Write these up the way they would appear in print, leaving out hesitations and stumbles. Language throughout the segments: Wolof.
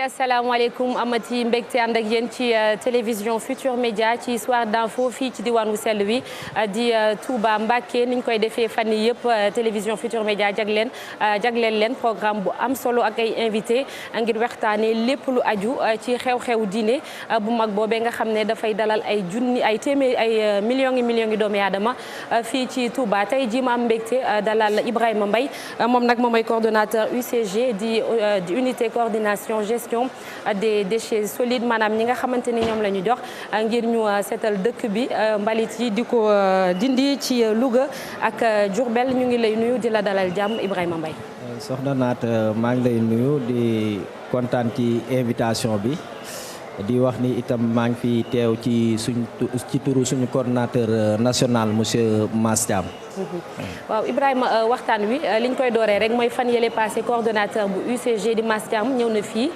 asalaamaaleykum amati mbégte ànd ak yéen ci télévision Futur Média ci soir d'info fii ci diwaanu sell wi di Touba Mbacké niñ koy defee fan yii yëpp télévision Futur Média jagleel leen programme bu am solo ak ay invité ngir waxtaanee lépp lu aju ci xew-xew diine bu mag boobee nga xam ne dafay dalal ay junni ay téeméer ay millions yi doomi aadama fii ci Touba tey jii ma am mbégte dalal Ibrahima Mbaye moom nag moom mooy coordonnateur UCG di unité coordination gestion des déchets solides maanaam ñi nga xamante ni ñoom la ñu jox ngir ñu seetal dëkk bi mbalit yi di ko dindi ci Louga ak Diourbel ñu ngi lay nuyu di la dalal jàmm Ibrahima Mbaye. soxna Naat maa ngi lay nuyu di kontaan ci invitation bi di wax ni itam maa ngi fi teew ci turu suñu coordonnateur national monsieur Mass Thiam. waaw Ibrahima waxtaan wi liñ koy dooree rek mooy fan yële passé coordonnateur bu UCG di Mass Thiam ñëw na fii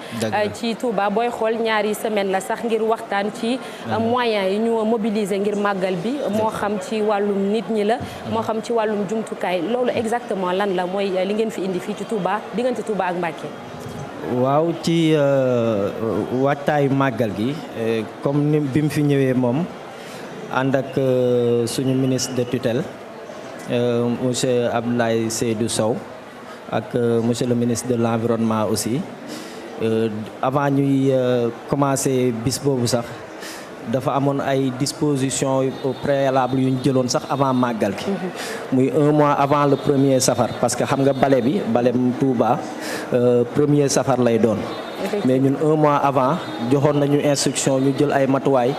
ci Touba booy xool ñaari semaine la sax ngir waxtaan ci moyens yi ñu mobiliser ngir màggal bi moo xam ci wàllum nit ñi la moo xam ci wàllum jumtukaay loolu exactement lan la mooy li ngeen fi indi fii ci Touba diggante Touba ak Mbacké. waaw ci waajtaayu màggal gi comme ni bi mu fi ñëwee moom ànd ak suñu ministre de tutelle monsieur Abdoulaye Seydou Sow ak monsieur le ministre de l'environnement aussi avant ñuy commencer bis boobu sax dafa amoon ay dispositions préalables yu ñu jëloon sax avant màggal gi muy 1 mois avant le premier safar parce que xam nga balem Touba premier safar lay doon mais ñun 1 mois avant joxoon nañu instruction ñu jël ay matuwaay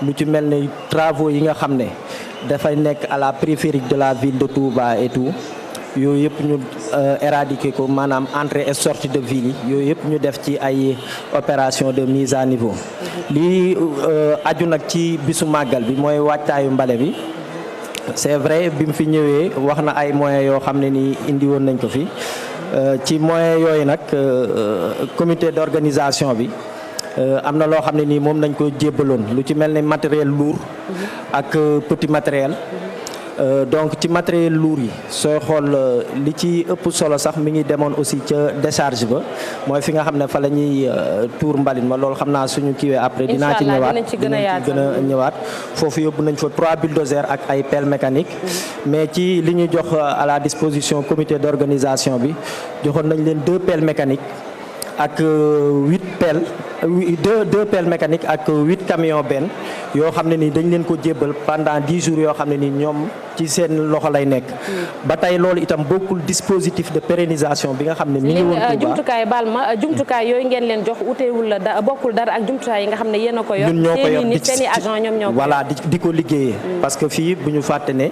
lu ci mel ni travaux yi nga xam ne dafay nekk à la périphérique de la ville de Touba et tout yooyu yëpp ñu éradiquer ko maanaam entrée et sortie de ville yi yooyu yëpp ñu def ci ay opération de mise à niveau lii aju nag ci bisu màggal bi mooy waajtaayu mbale bi c'est vrai bi mu fi ñëwee wax na ay moyens yoo xam ne nii indi woon nañ ko fi ci moyens yooyu nag comité d'organisation bi am na loo xam ne nii moom nañ ko jébbaloon lu ci mel ni matériel lourd ak petit matériel donc ci matériel lourd yi sooy xool li ci ëpp solo sax mi ngi demoon aussi ca décharge ba mooy fi nga xam ne fa la ñuy tuur mbalit ma loolu xam naa suñu kiiwee après dinaa ci ñëwaat foofu yóbbu nañ fa 3 bulldozers ak ay pelle mécanique mais ci li ñu jox à la disposition comité d'organisation bi joxoon nañ leen 2 pelles mécaniques ak 8 pelles 2 pelles mécaniques ak 8 camions benn yoo xam ne ni dañ leen ko jébbal pendant 10 jours yoo xam ne ni ñoom ci seen loxo lay nekk. ba tey loolu itam bokkul dispositif de pérennisation bi nga xam ne mi ngi woon Touba jumtukaay baal ma jumtukaay yooyu ngeen leen jox utewul la bokkul dara ak jumtukaay yi nga xam ne yéen a ko yor. ñun ñoo ko yor seen i agent ñoom ñoo ko voilà di ko liggéeyee. parce que fii bu ñu fàtte ne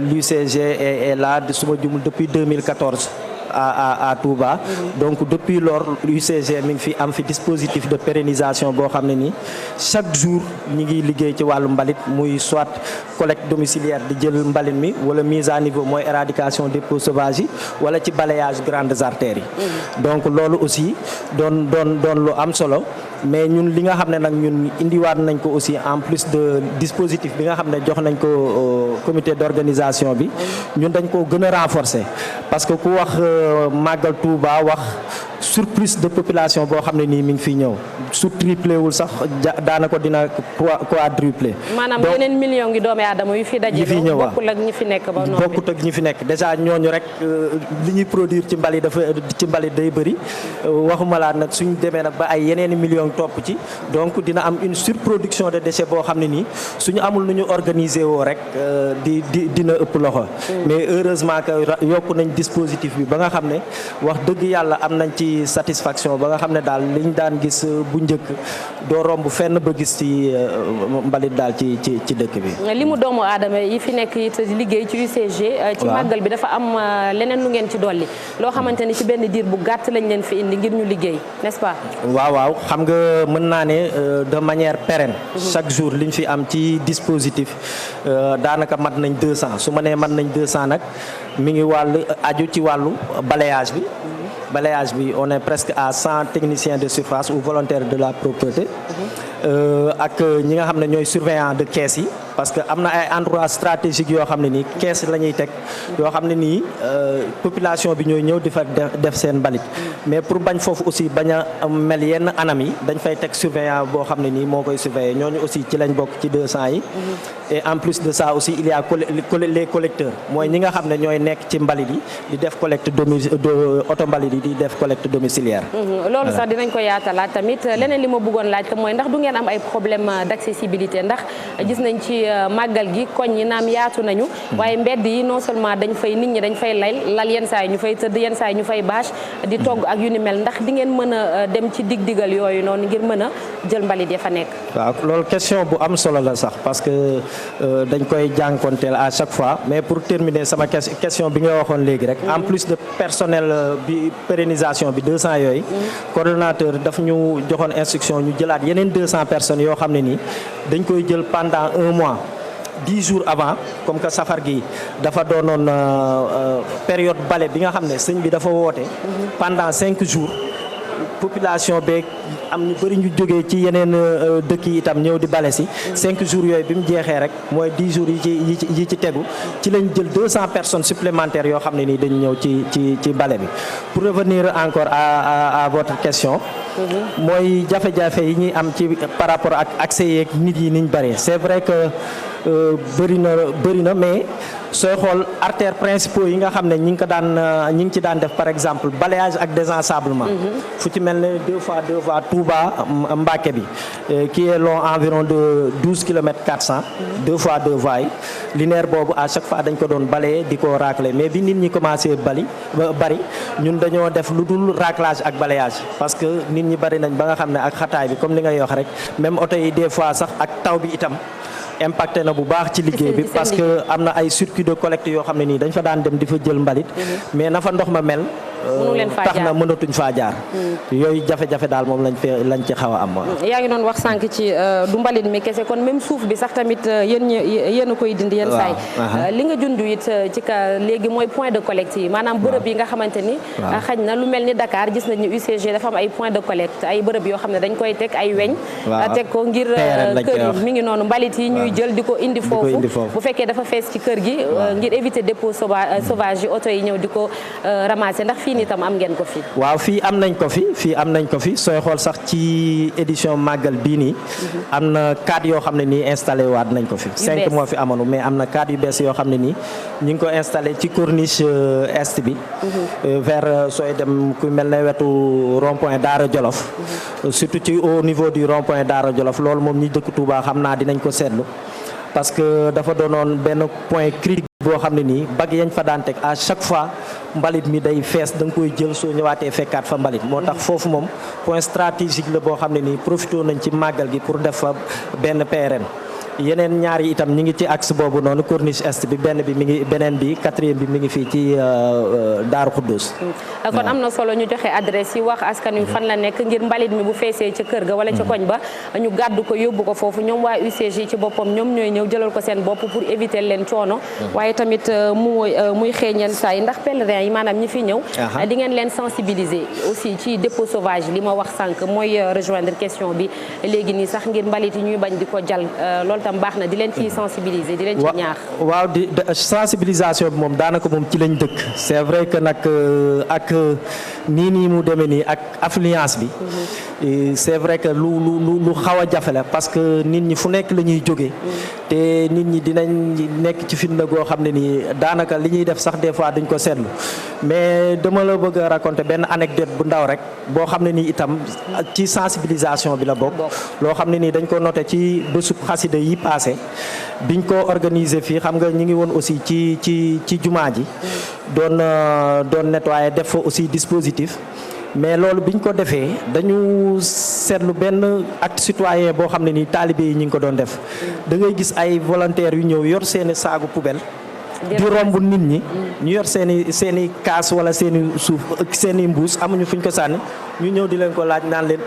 l'UCG est là su ma jumul depuis 2014. à Touba. Donc depuis lors UCG mi ngi fi am fi dispositif de pérennisation boo xam ne nii chaque jour ñi ngi liggéey ci wàllu mbalit muy soit collecte domiciliaire di jël mbalit mi wala mise à niveau mooy éradication des dépôts sauvages yi wala ci balayage grandes artères yi. Donc loolu aussi doon lu am solo mais ñun li nga xam ne nag ñun indiwaat nañ ko aussi en plus de dispositif bi nga xam ne jox nañ ko comité d'organisation bi ñun dañ ko gën a renforcer parce que ku wax màggal Touba wax surplus de population boo xam ne nii mi ngi fi ñëw su triplé wul sax daanaka dina quadruplé. maanaam yeneen millions ngi doomi aadama yu fi daje. yi fi ñëw bokkul ak ñi fi nekk ba noonu. bokkut ak ñi fi nekk déjà ñooñu rek li ñuy produire ci mbalit day bëri waxuma laa nag suñ demee nag ba ay yeneeni millions topp ci donc dina am une surproduction de déchets boo xam ne nii suñu amul nu ñu organiser woo rek dina ëpp loxo. mais heureusement que yokku nañ dispositif bi ba nga xam ne wax dëgg yàlla am nañ ci satisfaction ba nga xam ne daal liñ daan gis bu njëkk doo romb fenn ba gis ci mbalit daal ci dëkk bi. li mu doomu aadama yi fi nekk it di liggéey ci UCG. ci màggal bi dafa am leneen lu ngeen ci dolli. loo xamante ni ci benn diir bu gàtt lañ leen fi indi ngir ñu liggéey n'est-ce pas. waaw xam nga mën naa ne de manière pérenne. chaque jour liñ fi am ci dispositif daanaka mat nañ 200 su ma nee mat nañ 200 nag mi ngi aju ci wàllu balayage bi. Balayage bi on est presque à 100 techniciens de surface ou volontaires de la propreté ak ñi nga xam ne ñooy surveillants de caisse yi parce que am na ay endroits stratégiques yoo xam ne nii kees la ñuy teg yoo xam ne nii population bi ñooy ñëw di fa def seen mbalit mais pour bañ foofu aussi bañ a mel yenn anam yi dañ fay teg surveillant boo xam ne nii moo koy surveiller ñooñu aussi ci lañ bokk ci 200 yi et en plus de ça aussi il y a les collecteurs mooy ñi nga xam ne ñooy nekk ci mbalit yi di def collecte auto mbalit yi di def collecte domiciliaire. loolu sax dinañ ko yaatalaat tamit leneen li ma bëggoon laaj ko mooy ndax du ngeen am ay problème d'accessibilité ndax gis nañ ci màggal gi koñ yi naam yaatu nañu waaye mbedd yi non seulement dañ fay nit ñi dañ fay lal yenn saa yi ñu fay tëdd yenn saa yi ñu fay bâche di togg ak yu ni mel ndax di ngeen mën a dem ci dig-digal yooyu noonu ngir mën a jël mbalit ya fa nekk. waaw loolu question bu am solo la sax parce que dañ koy jànkonteel à chaque fois mais pour terminer sama question bi nga waxoon léegi rek en plus de personnel bi pérennisation bi 200 yooyu coordonnateur daf ñu joxoon instruction ñu jëlaat yeneen 200 personnes yoo xam ne nii dañ koy jël pendant 1 mois 10 jours avant comme que safar gi dafa doonoon période bale bi nga xam ne sëñ bi dafa woote pendant 5 jours population beeg am ñu bëri ñu jógee ci yeneen dëkk yi itam ñëw di bale si 5 jours yooyu bi mu jeexee rek mooy 10 jours yi ci tegu ci lañ jël 200 personnes supplémentaires yoo xam ne nii dañu ñëw ci bale bi pour revenir encore à votre question mooy jafe-jafe yi ñuy am ci par rapport ak accès yeeg nit yi niñ bëree c'est vrai que bëri na mais sooy xool artères principaux yi nga xam ne ñi ngi ci daan def par exemple balayage ak désensablement fu ci mel ne 2 fois Touba Mbacké bi qui est long environ de 12 kilomètres 400 2 fois 2 voies yi linéaire boobu à chaque fois dañ ko doon balayer di ko racler mais bi nit ñi commencé bari ñun dañoo def lu dul raclage ak balayage parce que nit ñi bari nañ ba nga xam ne ak xataay bi comme li ngay wax rek même oto yi des fois sax ak taw bi itam impacté na bu baax ci liggéey bi parce que am na ay circuit de collecte yoo xam ne nii dañ fa daan dem di fa jël mbalit mais na fa ndox ma mel tax na mënatuñ faa jaar yooyu jafe-jafe daal moom lañ ci xaw a am. yaa ngi doon wax sànq ci du mbalit mi kese kon même suuf bi sax tamit yéen a koy dindi yenn saay li nga junj it ci ka léegi mooy point de collecte yi maanaam bërëb yi nga xamante ni xaj na lu mel ni Dakar gis nañu UCG dafa am ay point de collecte ay bërëb yoo xam ne dañ koy teg ay weñ teg ko ngir kër yi mi ngi noonu mbalit yi ñuy jël di ko indi foofu bu fekkee dafa fees ci kër gi ngir éviter dépôt sauvage yi oto yi ñëw di ko ramasser ndax fii nii tam am ngeen ko fi. waaw fii am nañ ko fi sooy xool sax ci édition màggal bii nii am na 4 yoo xam ne nii installé waat nañ ko fi 5 moo fi amoon mais am na 4 yu bees yoo xam ne nii ñu ngi ko installé ci corniche est bi vers sooy dem ku mel ne wetu rond-point Daara Jolof surtout ci au niveau du rond-point Daara Jolof loolu moom ñi dëkk Touba xam naa dinañ ko seetlu parce que dafa doonoon benn point critique boo xam ne nii bag yañ fa daan teg à chaque fois mbalit mi day fees da nga koy jël soo ñëwaatee fekkaat fa mbalit moo tax foofu moom point stratégique la boo xam ne nii profité nañ ci màggal gi pour def fa benn PRN yeneen ñaar yi itam ñi ngi ci axe boobu noonu corniche est bi benn bi mi ngi beneen bi 4e bi mi ngi fii ci Daaru Xuddus. kon am na solo ñu joxe adresse yi wax askan wi fan la nekk ngir mbalit mi bu feesee ca kër ga wala ca koñ ba ñu gàddu ko yóbbu ko foofu ñoom waa UCG ci boppam ñoom ñooy ñëw jëlal ko seen bopp pour éviter leen coono. waaye tamit muy xeeñeen saa yi ndax pèlerin yi maanaam ñi fi ñëw. di ngeen leen sensibiliser aussi ci dépôt sauvage li ma wax sànq mooy rejoindre question bi léegi nii sax ngir mbalit yi ñuy bañ di ko jàll loolu tam baax na di leen ci sensibiliser di leen ci ñaax. waaw di sensibilisation bi moom daanaka moom ci lañ dëkk c'est vrai que nag ak nii mu demee nii ak affluence bi c'est vrai que lu xaw a jafe la parce que nit ñi fu nekk la ñuy jógee te nit ñi dinañ nekk ci fitna goo xam ne nii daanaka li ñuy def sax des fois duñ ko seetlu mais dama la bëgg a raconter benn anecdote bu ndaw rek boo xam ne nii itam ci sensibilisation bi la bokk loo xam ne nii dañ ko noté ci bésub xasida yi passé biñ ko organiser fii xam nga ñu ngi woon aussi ci jumaa ji doon nettoyer def fa aussi dispositif mais loolu biñ ko defee dañu seetlu benn acte citoyen boo xam ne nii taalibe yi ñu ngi ko doon def da ngay gis ay volontaires yu ñëw yor seeni saagu poubelle di romb nit ñi ñu yor seeni kaas wala seeni suuf seeni mbuus amuñu fuñ ko sànni ñu ñëw di leen ko laaj naan leen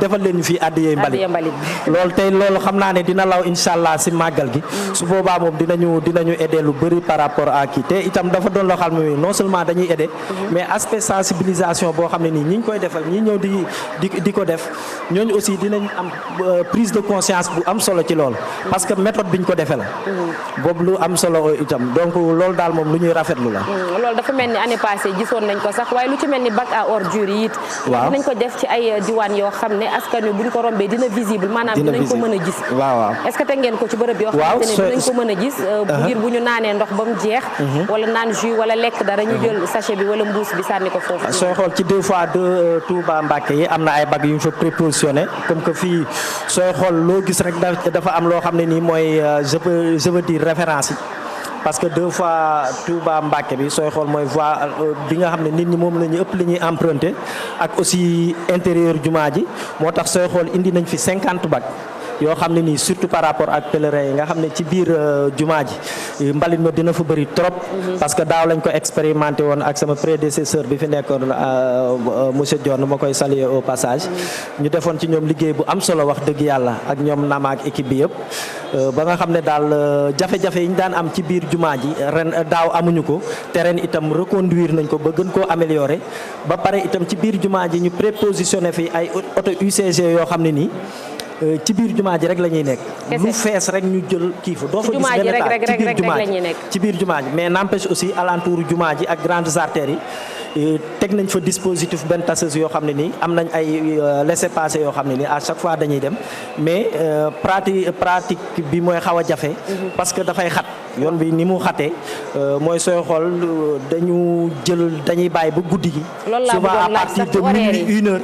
defal leen fii addiyee mbalit loolu tey loolu xam naa ne dina law incha allah si màggal gi su boobaa moom dinañu aider lu bëri par rapport à kii te itam dafa doon loo xam ne non seulement dañuy aider mais aspect sensibilisation boo xam ne nii ñi ngi koy defal ñi ñëw di ko def ñooñu aussi dinañ am prise de conscience bu am solo ci loolu parce que méthode biñ ko defee la boobu lu am solo itam donc loolu daal moom lu ñuy rafetlu la loolu dafa mel ni année passée gisoon nañ ko sax waaye lu ci mel ni bac à ordures yi it dinañ ko def ci ay diwaan yoo xam ne askan wi buñ ko rombee dina visible maanaam dinañ ko mën a gis waaw est-ce que te ngeen ko ci bërëb yoo xam ne dinañ ko mën a gis ngir bu ñu naanee ndox ba mu jeex wala naan jus wala lekk dara ñu jël sachet bi wala mbuus bi sànni ko foofu sooy xool ci 2 fois 2 Touba Mbacké yi am na ay bac yu ñu fa prépositionné comme que fii sooy xool loo gis rek dafa am loo xam ne nii mooy je veux dire référence yi parce que 2 fois Touba Mbacké bi sooy xool mooy voie bi nga xam ne nit ñi moom la ñu ëpp li ñuy emprunté ak aussi intérieur jumaa ji moo tax sooy xool indi nañ fi 50 bac yoo xam ne nii surtout par rapport ak pèlerins yi nga xam ne ci biir jumaa ji mbalit ma dina fa bëri trop parce que daaw lañ ko expérimenté woon ak sama prédécesseur bi fi nekkoon monsieur Dione ma koy saluer au passage ñu defoon ci ñoom liggéey bu am solo wax dëgg yàlla ak ñoom nama ak équipe bi yëpp ba nga xam ne daal jafe-jafe yi ñu daan am ci biir jumaa ji ren daaw amuñu ko te ren itam reconduire nañ ko ba gën koo améliorer ba pare itam ci biir jumaa ji ñu prépositionné fi ay auto UCG yoo xam ne nii ci biir jumaa ji rek la ñuy nekk lu fees rek ñu jël kii fa doo fa gis benn taal ci biir jumaa ji ci biir jumaa ji mais n'empêche aussi alentour jumaa ji ak grandes artères yi teg nañ fa dispositif benn tasseuse yoo xam ne nii am nañ ay laissez-passer yoo xam ne nii à chaque fois dañuy dem mais pratique bi mooy xaw a jafe parce que dafay xat yoon bi ni mu xatee mooy sooy xool dañuy bàyyi ba guddi gi souvent à partir de minuit 1 heure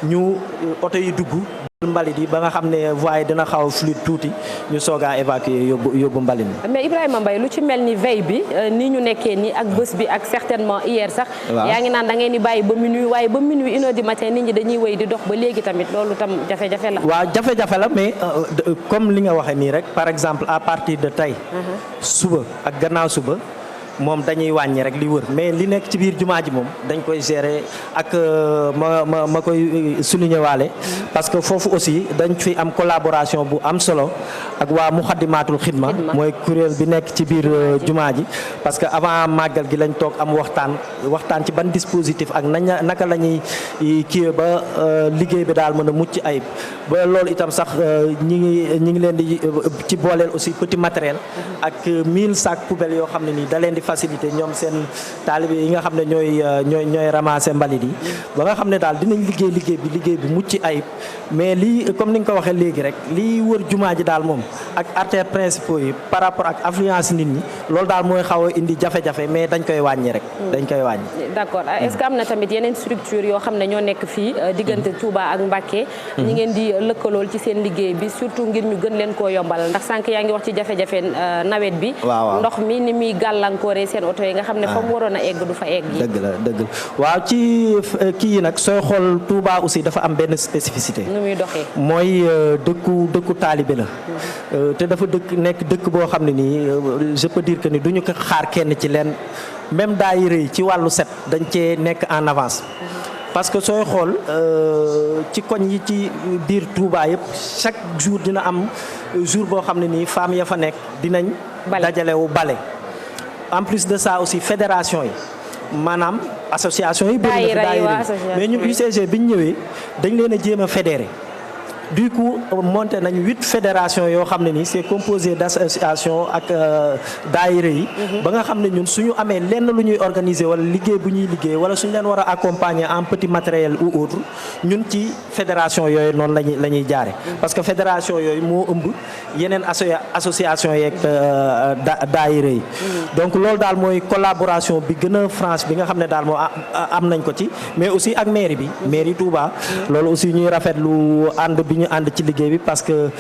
ñu oto yi dugg mbalit yi ba nga xam ne voie dina xaw a fluide tuuti ñu soog a évacuer yóbbu mbalit mi. mais Ibrahima Mbaye lu ci mel ni veille bi nii ñu nekkee nii ak bés bi ak certainement hier sax. yaa ngi naan da ngeen di bàyyi ba minuit waaye ba minuit 1 heure du matin nit ñi dañuy wéy di dox ba léegi tamit loolu tam jafe-jafe la. waaw jafe-jafe la mais comme li nga waxee nii rek par exemple à partir de tey. suba ak gannaaw suba. moom dañuy wàññi rek li wër mais li nekk ci biir jumaa ji moom dañ koy gérer ak ma koy souligner waale parce que foofu aussi dañ fi am collaboration bu am solo ak waa Muxaddimaatul Xidma mooy kuréel bi nekk ci biir jumaa ji parce que avant màggal gi lañ toog am waxtaan ci ban dispositif ak naka la ñuy kii ba liggéey bi daal mën a mucc ayib ba loolu itam sax ñi ngi leen di ci booleel aussi petit matériel ak 1000 sacs poubelles yoo xam ne nii da leen di facilité ñoom seen taalibe yi nga xam ne ñooy ramasser mbalit yi ba nga xam ne daal dinañ liggéey bi mucc ayib mais lii comme ni nga ko waxee léegi rek lii wër jumaa ji daal moom ak artères principaux yi par rapport ak affluence nit ñi loolu daal mooy xaw a indi jafe-jafe mais dañ koy wàññi rek dañ koy wàññi. d'accord est-ce que am na tamit yeneen structure yoo xam ne ñoo nekk fii diggante Touba ak Mbacké ñi ngeen di lëkkalool ci seen liggéey bi surtout ngir ñu gën leen koo yombal ndax sànq yaa ngi wax ci jafe-jafe nawet bi ndox mi ni muy gàllankooree seen oto yi nga xam ne fa mu waroon a egg du fa egg yi. dëgg la waaw ci kii yi nag sooy xool Touba aussi dafa am benn spécificité. nu muy doxee mooy dëkku taalibe la. te dafa nekk dëkk boo xam ne nii je peux dire que ni du ñu ko xaar kenn ci leen même daayira yi ci wàllu set dañ cee nekk en avance. parce que sooy xool ci koñ yi ci biir Touba yëpp chaque jour dina am jour boo xam ne nii femmes ya fa nekk dinañ. dajalewu bale. en plus de ça aussi fédération yi maanaam association yi bëri na fi daayira mais ñun UCG bi ñu ñëwee dañ leen a jéem a fédéré du coup monté nañ 8 fédérations yoo xam ne nii c'est composé d'associations ak daayira yi ba nga xam ne ñun suñu amee lenn lu ñuy organiser wala liggéey bu ñuy liggéey wala suñu leen war a accompagner en petit matériel ou autre ñun ci fédération yooyu noonu la ñuy jaare parce que fédération yooyu moo ëmb yeneen association yeeg daayira yi donc loolu daal mooy collaboration bi gën a franche bi nga xam ne daal moo am nañ ko ci mais aussi ak mairie Touba loolu aussi ñuy rafetlu ànd bi ñu ànd ci liggéey bi parce que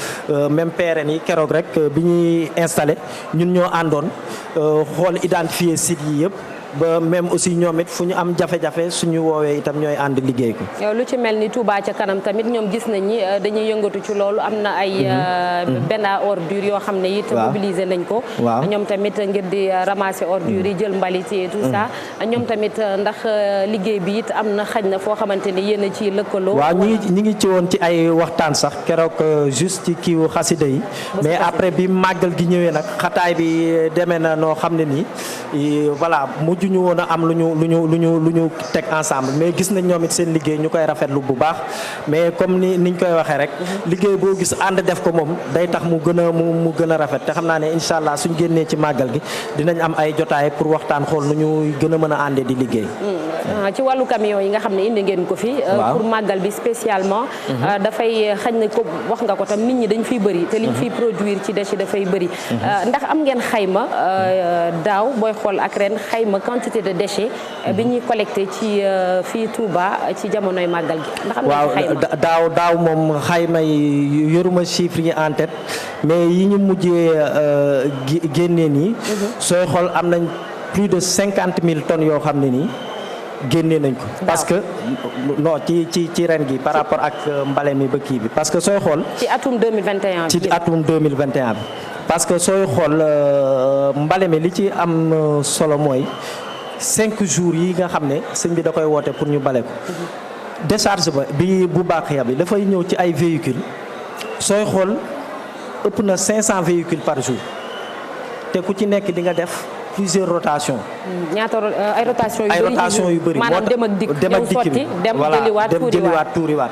même PRN yi keroog rek bi ñuy installé ñun ñoo àndoon xool identifier sites yi yëpp ba même aussi ñoom it fu ñu am jafe-jafe suñu woowee itam ñooy ànd liggéey ko. yow lu ci mel ni Touba ca kanam tamit ñoom gis nañ ni dañuy yëngatu ci loolu am na ay benn à ordure yoo xam ne it mobiliser nañ ko. ñoom tamit ngir di ramasser ordures yi jël mbalit yi tout ça ñoom tamit ndax liggéey bi it am na xaj na foo xamante ni yéen a ciy lëkkaloo. waaw ñi ngi ci woon ci ay waxtaan sax keroog juste ci kiiwu xasida yi mais après bi màggal gi ñëwee nag xataay bi demee na noo xam ne nii voilà mujj ñu woon a am lu ñu teg ensemble mais gis nañ ñoom it seen liggéey ñu koy rafetlu bu baax mais comme niñ koy waxee rek liggéey boo gis ànd def ko moom day tax mu gën a rafet te xam naa ne incha allah suñ génnee ci màggal gi dinañ am ay jotaay pour waxtaan xool nu ñu gën a mën a àndee di liggéey. ci wàllu camion yi nga xam ne indi ngeen ko fi. pour màggal bi spécialement. dafay xañ na ko wax nga ko tam nit ñi dañ fiy bëri te liñ fiy produire ci déchet dafay bëri. ndax am ngeen xayma daaw booy xool ak ren xayma quantité de déchets bi ñuy collecté ci fii Touba ci jamonoy màggal gi. ndax am ngeen xayma daaw moom xayma yi yoruma chiffres yi en tête mais yi ñu mujjee génnee nii. sooy xool am nañ plus de 50 000 tonnes yoo xam ne nii. génnee nañ ko parce que non ci ren gi par rapport ak mbale mi ba kii bi parce que sooy xool. ci atum 2021 bi. ci atum 2021 bi parce que sooy xool mbale mi li ci am solo mooy 5 jours yi nga xam ne sëñ bi da koy woote pour ñu bale ko. décharge ba bi bu baax ya bi dafay ñëw ci ay véhicules sooy xool ëpp na 500 véhicules par jour te ku ci nekk di nga def. plusieurs rotations. ñaata ay rotation yu bëri maanaam dem ak dikk bi dem jëliwaat tuuriwaat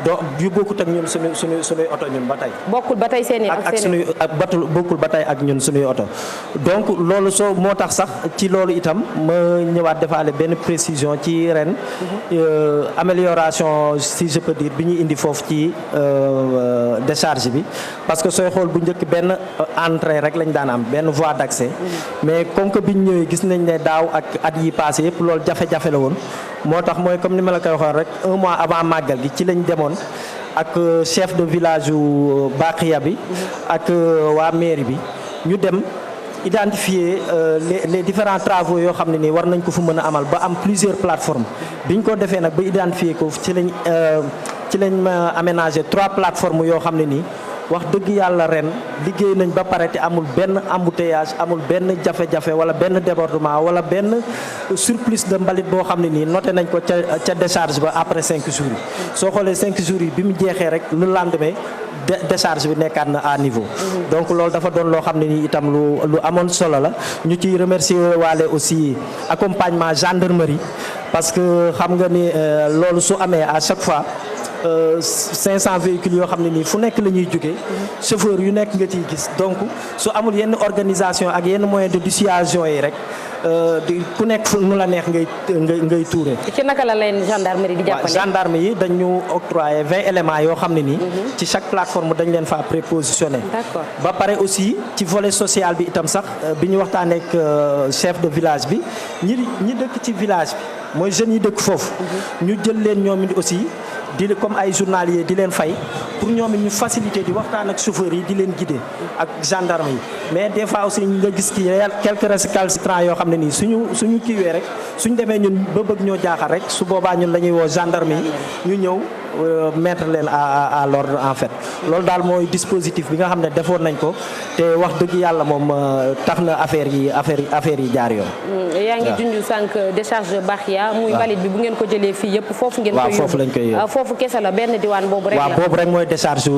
donc yu bokkut ak ñun suñuy oto ñun ba tey. bokkul ba tey seen i ak suñuy bokkul ba tey ak ñun suñuy oto donc loolu soo moo tax sax ci loolu itam ma ñëwaat defaale benn précision ci ren amélioration si je peux dire bi ñu indi foofu ci décharge bi parce que sooy xool bu njëkk benn entrée rek lañ daan am benn voie d'accès mais comme que biñ ñëwee gis nañ ne daaw ak at yi passé yëpp loolu jafe-jafe la woon moo tax mooy comme ni ma la koy waxoon rek un mois avant màggal gi ci lañ demoon ak chef de village yu Baqiya bi ak waa mairie bi ñu dem identifier les différents travaux yoo xam ne nii war nañ ko fu mën a amal ba am plusieurs plateformes biñ ko defee nag ba identifier ko ci lañ aménager 3 plateformes yoo xam ne nii wax dëgg yàlla ren liggéey nañ ba pare te amul benn embouteillage amul benn jafe-jafe wala benn débordement wala benn surplus de mbalit boo xam ne nii noté nañ ko ca décharge ba après 5 jours yi soo xoolee 5 jours yi bi mu jeexee rek le lendemain décharge bi nekkaat na à niveau donc loolu dafa doon loo xam ne nii itam lu amoon solo la ñu ciy remercier waale aussi accompagnement gendarmerie parce que xam nga ni loolu su amee à chaque fois 500 véhicules yoo xam ne nii fu nekk la ñuy jógee chauffeur yu nekk nga ciy gis donc su amul yenn organisation ak yenn moyen de dissuasion yi rek ku nekk fu nu la neex ngay tuure. ci naka la leen gendarmerie di jàppale. gendarme yi dañu octroyer 20 éléments yoo xam ne nii. ci chaque plateforme dañ leen fa prépositionné. d'accord ba pare aussi ci volet social bi itam sax bi ñu waxtaanee ak chef de village bi ñi dëkk ci village bi mooy jeunes yi dëkk foofu. ñu jël leen ñoom it aussi. comme ay journaliers di leen fay pour ñoom it ñu faciliter di waxtaan ak chauffeurs yi di leen guider ak gendarme yi mais des fois aussi nga gis ci quelques récalcitrants yoo xam ne nii suñu kiiwee rek suñ demee ñun ba bëgg ñoo jaaxal rek su boobaa ñun dañuy woo gendarme yi ñu ñëw mettre leen à l'ordre en fait loolu daal mooy dispositif bi nga xam ne defoon nañ ko te wax dëgg yàlla moom tax na affaire yi jaar yoon. yaa ngi junj sànq décharge Baxiya muy mbalit bi bu ngeen ko jëlee fii yëpp foofu ngeen koy foofu lañ koy foofu kese la benn diwaan boobu rek la. waaw boobu rek mooy décharge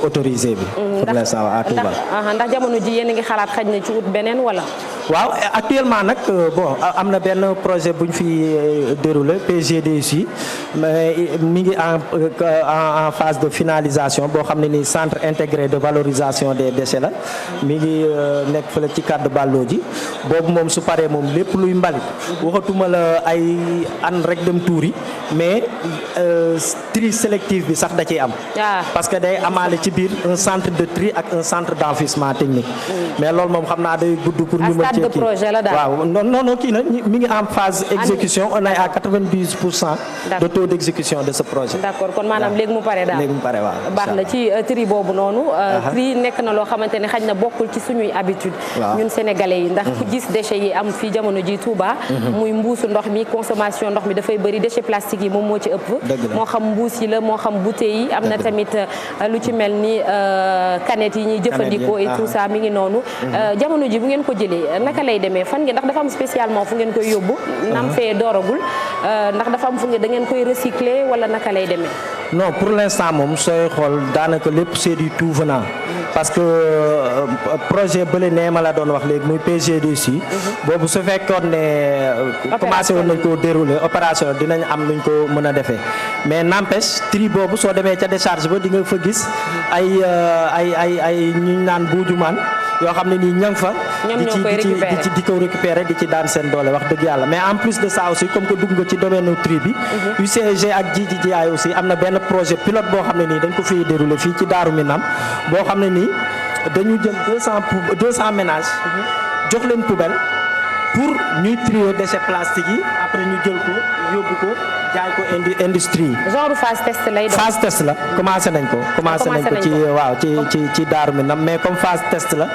autorisée bi. pour l'instant à Touba. ndax jamono ji yéen a ngi xalaat xaj na ci ut beneen wala. waaw actuellement nag bon am na benn projet bu ñu fi déroulé PGDC mais mi ngi en phase de finalisation boo xam ne ni centre intégré de valorisation des déchets la mi ngi nekk fële ci cadre Ballo ji boobu moom su paree moom lépp luy mbalit waxatuma la ay an rek dem tuuri mais tri sélectif bi sax da ciy am. parce que day amaale ci biir un centre de tri ak un centre d'enfouissement technique. mais loolu moom xam naa day gudd pour ñu mën cee kii projet la daal. waaw non kii na mi ngi en phase exécution on est à 92% de taux d'exécution de ce projet. d'accord kon maanaam léegi mu pare daal. léegi mu pare waaw. baax na ci tri boobu noonu. tri nekk na loo xamante ne xaj na bokkul ci suñuy habitude. ñun sénégalais yi ndax ku gis déchets yi am fii jamono ji Touba. muy mbuusu ndox mi consommation ndox mi dafay bëri déchets plastiques yi moom moo ci ëpp. moo xam mbuus yi la moo xam bouteilles yi am na tamit lu ci mel ni canettes yi ñuy jëfandikoo et tout ça mi ngi noonu. jamono ji bu ngeen ko jëlee naka lay demee fan ngeen ndax dafa am spécialement fu ngeen koy yóbbu. nam fee dooragul ndax dafa am fu ngeen da ngeen koy recycler wala naka lay demee. non pour l'instant moom sooy xool daanaka lépp c'est du tout venant. parce que projet bële nee ma la doon wax léegi muy PGDC. boobu su fekkoon ne commencé woon nañ koo dérouler opération dinañ am nuñ ko mën a defee mais n'empêche tri boobu soo demee ca décharge ba di nga fa gis ay ñu naan buujumaan yoo xam ne nii ña fa di ko récupérer di ci daan seen doole wax dëgg yàlla mais en plus de ça aussi comme que dugg nga ci domaine tri bi UCG ak JJJ aussi am na benn projet pilote boo xam ne nii dañ ko fiy dérouler fii ci Daaru Minam boo xam ne nii dañu jël 200 ménages jox leen poubelle pour ñuy trier déchets plastiques yi après ñu jël ko yóbbu ko jaay ko industrie. genre phase test lay doon. phase test la commencé nañ ko. commencé nañ ko ci waaw ci Daaru Minam mais comme phase test la.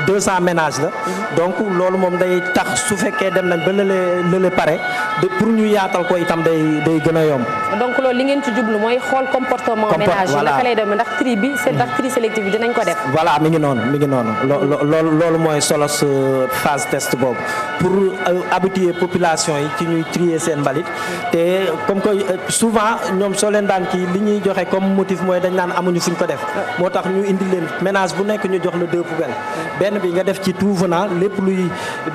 200 ménages la. donc loolu moom day tax su fekkee dem nañ ba lële pare pour ñu yaatal ko itam day gën a yomb. donc loolu li ngeen ci jublu mooy xool comportement ménage yi naka lay demee ndax tri bi ndax tri sélectif bi dinañ ko def. voilà mi ngi noonu loolu mooy solos phase test boobu pour habituer population yi ci ñuy trier seen mbalit te comme que souvent ñoom soo leen daan kii li ñuy joxe comme motif mooy dañ naan amuñu fuñ ko def moo tax ñu indi leen ménage bu nekk ñu jox la 2 poubelles benn bi nga def ci tout venant lépp luy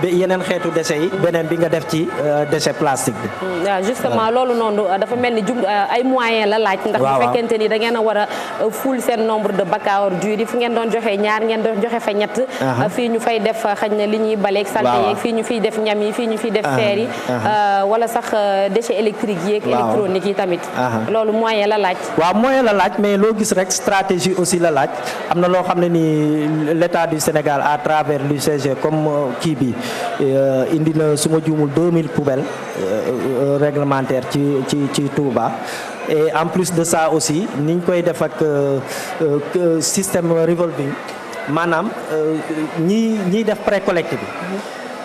yeneen xeetu déchets yi beneen bi nga def ci déchet plastique bi. waaw justement loolu noonu dafa mel ni ay moyens la laaj. ndax bu fekkente ni da ngeen a war a ful seen nombre de bacs à ordures yi fu ngeen doon joxe ñaar ngeen doon joxe fa ñett. fii ñu fay def xëy na li ñuy baleeg salte yeeg fii ñu fiy def ñam yi fii ñu fiy def fer yi wala sax déchets électriques yeeg électroniques yi tamit loolu moyen la laaj. waaw moyen la laaj mais loo gis rek stratégie aussi la laaj am na loo xam ne ni l'État du Sénégal à travers l'UCG comme kii bi indi na su ma juumul 2000 poubelles réglementaires ci Touba. et en plus de ça aussi niñ koy def ak système revolving maanaam ñiy def précollecte bi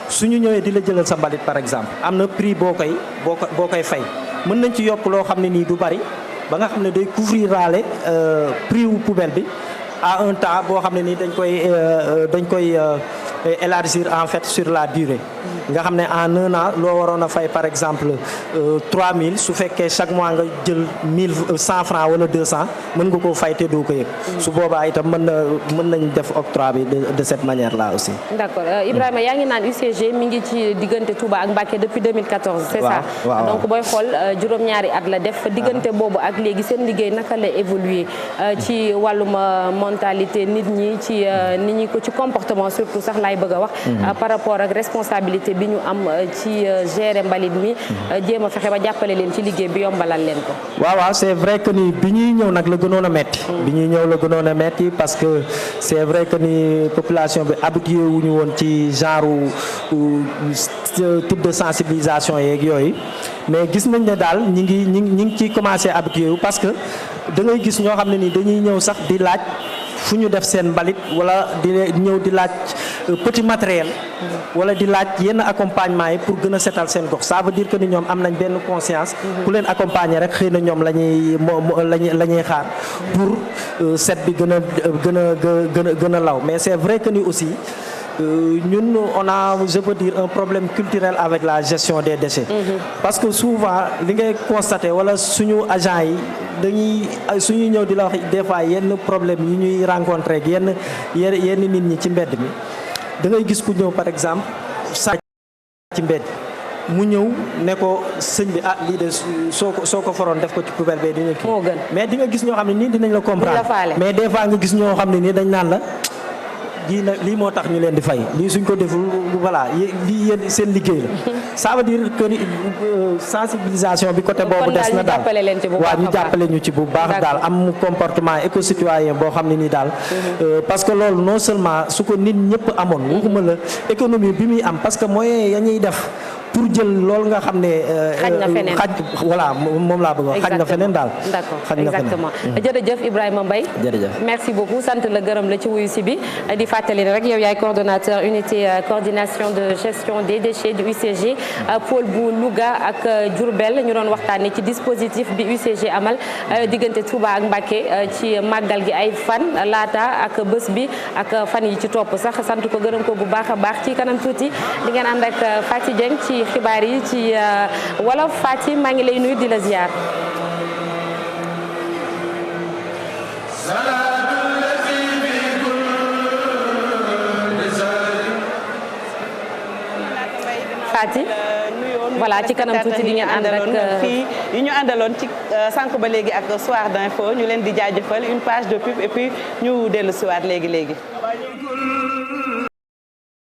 su ñu ñëwee di la jëlal sa mbalit par exemple am na prix boo koy fay mën nañ ci yokk loo xam ne nii du bari ba nga xam ne day couvrir raale prix wu poubelle bi à un temps boo xam ne nii dañ koy élargir en fait sur la durée nga xam ne en un an loo waroon a fay par exemple 3000 su fekkee chaque mois nga jël 100 francs wala 200 mën nga koo fay te doo ko yëg su boobaa itam mën nañ def octroi bi de cette manière là aussi. d'accord Ibrahima yaa ngi naan UCG mi ngi ci diggante Touba ak Mbacké depuis 2014. c'est ça donc booy xool juróom-ñaari at la def diggante boobu ak léegi seen liggéey naka la évoluer ci wàllum mentalité nit ñi ci nit ñi ko ci comportement surtout sax laay bëgg a wax. par rapport ak responsabilité bi ñu am ci gérer mbalit mi jéem a fexe ba jàppale leen ci liggéey bi yombalal leen ko. waaw c'est vrai que ni bi ñuy ñëw nag la gënoon a metti. bi ñuy ñëw la gënoon a metti parce que c'est vrai que ni population bi habitué wuñu woon ci genre type de sensibilisation yeeg yooyu mais gis nañ ne daal ñi ngi ci commencé habitué wu parce que da ngay gis ñoo xam ne ni dañuy ñëw sax di laaj fu ñu def seen mbalit wala di ñëw di laaj petit matériel wala di laaj yenn accompagnement yi pour gën a setal seen gox ça veut dire que ni ñoom am nañ benn conscience ku leen accompagner rek xëy na ñoom la ñuy xaar pour set bi gën a law mais c'est vrai que ni aussi ñun on a je peux dire un problème culturel avec la gestion des déchets parce que souvent li ngay constater wala suñu agent yi suñuy ñëw di la wax des fois yenn problème yi ñuy rencontrer ak yenn nit ñi ci mbedd mi da ngay gis ku ñëw par exemple sàcc ci mbedd mu ñëw ne ko sëñ bi lii de soo ko foroon def ko ci poubelle bee dina kii mais di nga gis ñoo xam ne nii dinañ la comprendre mais des fois nga gis ñoo xam ne nii dañ naan la lii moo tax ñu leen di fay lii suñ ko deful voilà lii yéen seen liggéey la ça veut dire que sensibilisation bi côté boobu des na daal waaw ñu jàppale ñu ci bu baax daal am comportement éco-citoyen boo xam ne nii daal parce que loolu non seulement su ko nit ñëpp amoon waxuma la économie bi muy am parce que moyen ya ñuy def pour jël loolu nga xam ne. xaj na feneen voilà moom laa bëgg a wax. xaj na feneen daal. d'accord exactement jërëjëf Ibrahima Mbaye. jërëjëf merci beaucoup sant la gërëm la ci wuyu si bi di fàttali rek yow yaay coordonnateur unité coordination de gestion des déchets du UCG pôle bu Louga ak Diourbel ñu doon waxtaanee ci dispositif bi UCG amal diggante Touba ak Mbacké ci màggal gi ay fan laata ak bés bi ak fan yi ci topp sax sant ko gërëm ko bu baax a baax ci kanam tuuti di ngeen ànd ak Faty Dieng ci xibaar yi ci wolof. Faty maa ngi lay nuyu di la ziar. Faty voilà ci kanam tuuti di ngeen ànd ak fii yi ñu àndaloon ci sànq ba léegi ak soir d'info ñu leen di jaajëfal une page de pub et puis ñu dellu siwaat léegi.